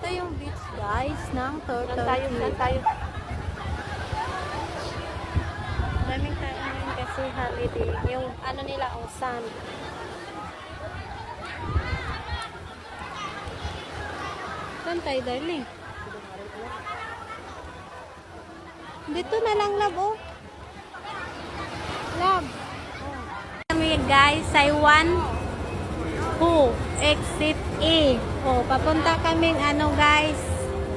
Ito yung beach guys ng Turtle Tayo, Creek. tayo. Daming tayo ngayon kasi holiday. Yung ano nila, ang sun. Saan tayo, darling? Dito na lang, love, oh. Love. Kami guys, Taiwan. Who? Exit A. Oh, papunta kaming ano guys.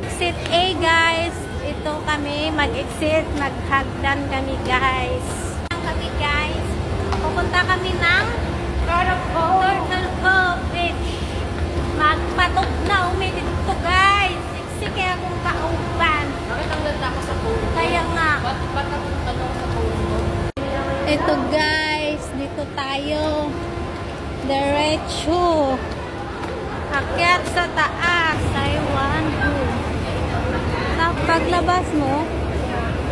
Exit A guys. Ito kami, mag-exit, maghagdan kami guys. Kami guys. Pupunta kami ng Turtle Cove Beach. Magpatok na umi dito guys. Sige akong kauban. Bakit ang ganda ko sa phone? Kaya nga. Ba't ako tanong sa phone mo? Ito guys, dito tayo. Diretso. Akyat sa taas. Taiwan. Paglabas mo,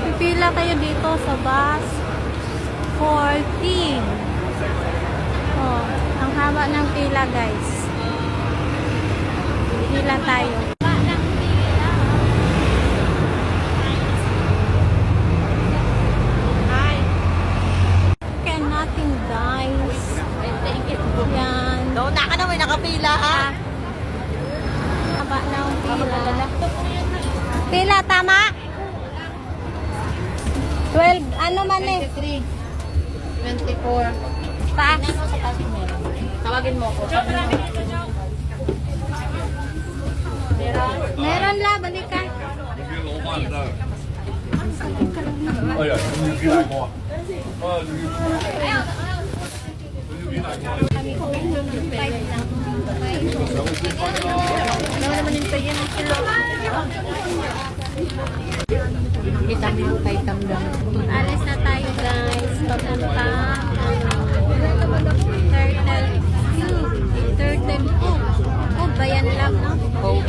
pipila kayo dito sa bus 14. Oh, ang haba ng pila guys. Pila tayo. Nothing guys. Yan. No, na ka na may nakapila ha. Haba ng pila. Pila, tama? 12, ano man eh? 23, 24. Taas. Tawagin mo ako. Meron la, balikan.哎呀，你比大哥，Kita mo yung kay Tamdam. Alis na tayo guys. Papunta. Turtle Cove. Oh, bayan lang, no? Oh.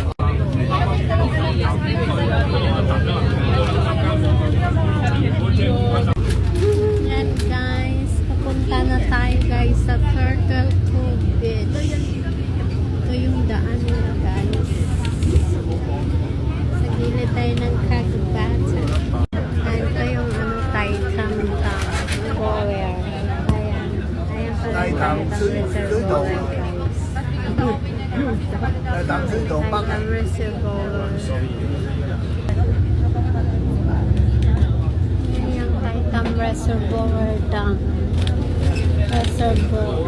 Yan guys. Papunta na tayo guys sa Turtle Cove Beach. Ito yung daan nila guys. Sa gilid tayo ng kagubatan. Ito yung ano, Taitam Bower. Ayan. Ayan pala yung Taitam Reservoir guys. Taitam Reservoir. Yan yung Taitam Reservoir Dam. Reservoir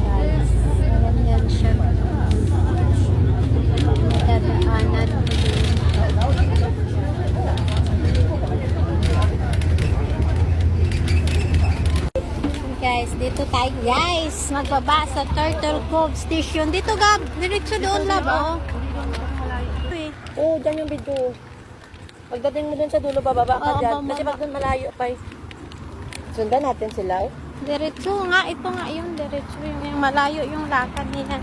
guys. Ayan yan siya. Dadaanan. Guys, dito tayo guys. Magbaba sa Turtle Cove Station. Dito Gab, diretso doon lab oh. Oh, dyan yung video. Pagdating mo dun sa dulo, bababa ka Oo, dyan. bababa. Kasi pag dun malayo pa eh. Sundan natin sila eh. Diretso nga, ito nga yung diretso yung malayo yung lakad niya.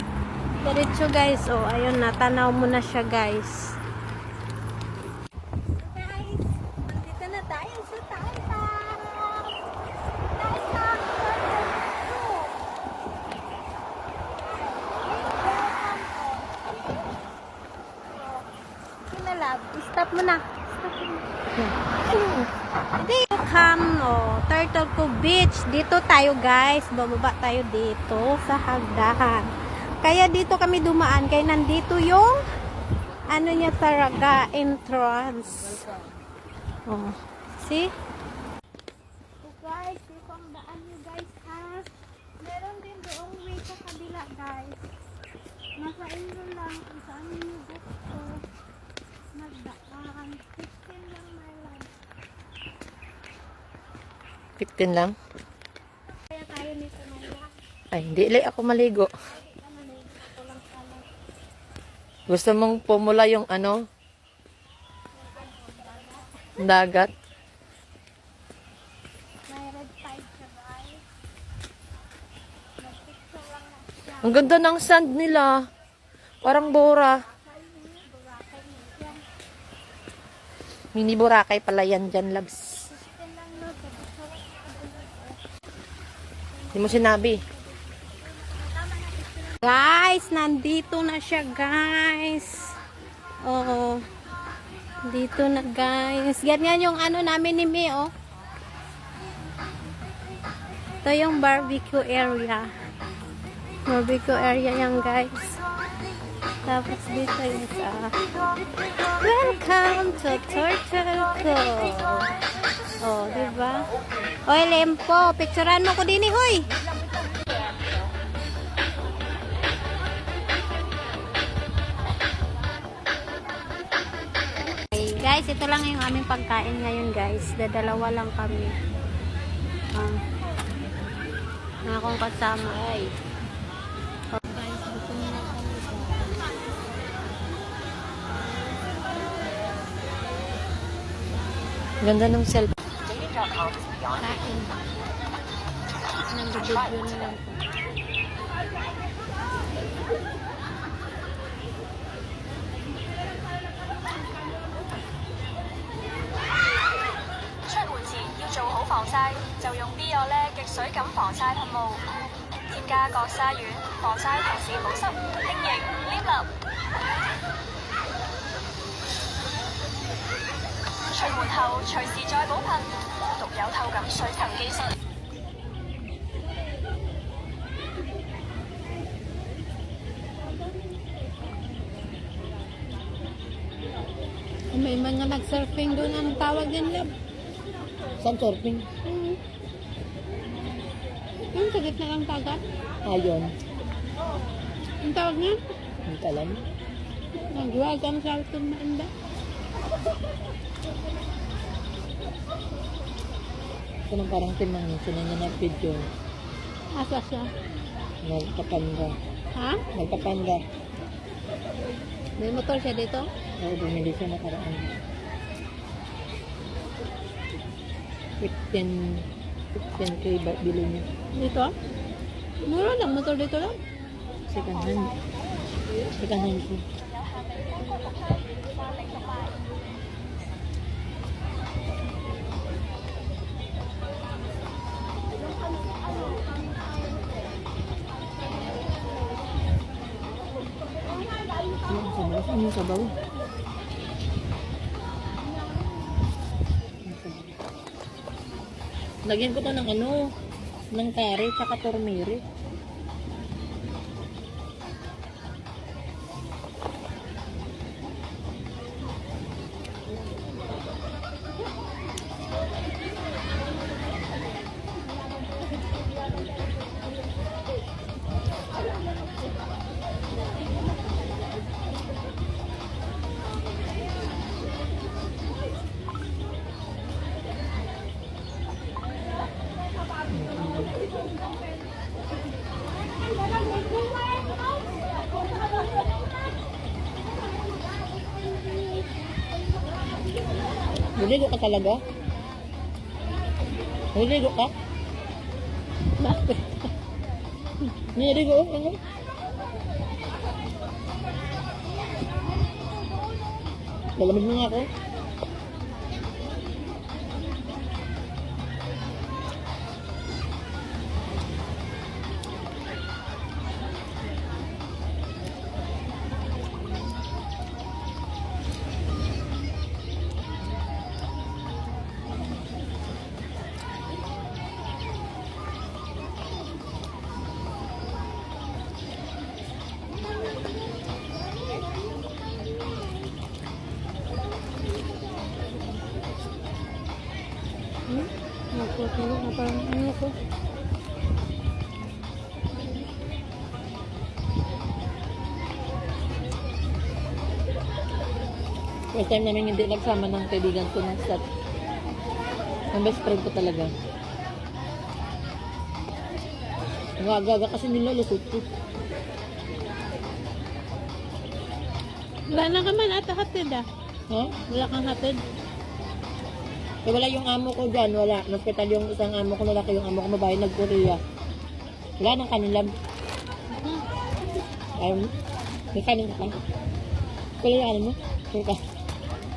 Diretso guys, oh, ayun na, tanaw mo na siya guys. Guys, nandito na tayo sa Taitam. Taitam Kinalab, stop mo na. Stop mo na. Welcome, oh, Turtle Cove Beach. Dito tayo guys. Bababa tayo dito sa hagdahan. Kaya dito kami dumaan. Kaya nandito yung ano niya talaga, entrance. Oh, see? So guys, dito ang daan nyo guys ha. Meron din doong way sa kabila guys. Nasa inyo lang kung saan nyo gusto magdaan. 15 lang my life. 15 lang. Kaya tayo nito na lang. Ay, hindi lang ako maligo. Gusto mong pumula yung ano? Dagat. May red tide siya guys. Nagpicture lang na siya. Ang ganda ng sand nila. Parang bora. Mini Boracay pala yan dyan, labs. Hindi mo sinabi. Guys, nandito na siya, guys. Oo. Dito na, guys. Ganyan yung ano namin ni Mi, oh. Ito yung barbecue area. Barbecue area yan, guys. Tapos dito yung sa Welcome to Turtle Cove. Oh, diba? Oy, Lempo, picturean mo ko din, hoy. Okay, guys, ito lang yung aming pagkain ngayon, guys. Dadalawa lang kami. Mga akong kasama. Ay. Oh, guys, gusto nyo na kami. Ganda ng cellphone. Kain. Nag-video na lang po. May mga nag-surfing doon. Anong tawag din, Lab? Saan surfing? Yung sa gitna ng dagat. Ayon. Ang tawag niya? Ang kalan. Nagwagang sa itong maanda. Ito nang parang timang sila na nag-video. Asa siya? Nagpapanda. Ha? Nagpapanda. May motor siya dito? Oo, bumili siya nakaraan. 15K ba bilo niya? Dito? Mura lang motor dito lang. Second hand. Second hand siya. Ano yung sabaw? Lagyan ko to ng ano, ng curry, tsaka turmeric. Niligo ka talaga? Niligo ka? Bakit? Niligo? Ano? Lalamig mo nga ako. Natutulog na parang ano ko. First time namin hindi nagsama ng kaibigan ko ng set. Ang best friend ko talaga. Ang aga-aga kasi nilalusot ko. Wala na ka man ata hatid ah. Ha? Wala kang hatid. Eh, wala yung amo ko dyan, wala. Hospital yung isang amo ko, lalaki yung amo ko, babae, nag-Korea. Wala nang kanila. May kanin ka pa. Wala yung ano mo? Sure ka.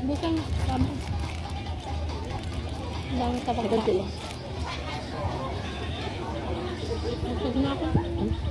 Bukan tama. Ang dami ka Sagot pagkain. sila. Busog na ako.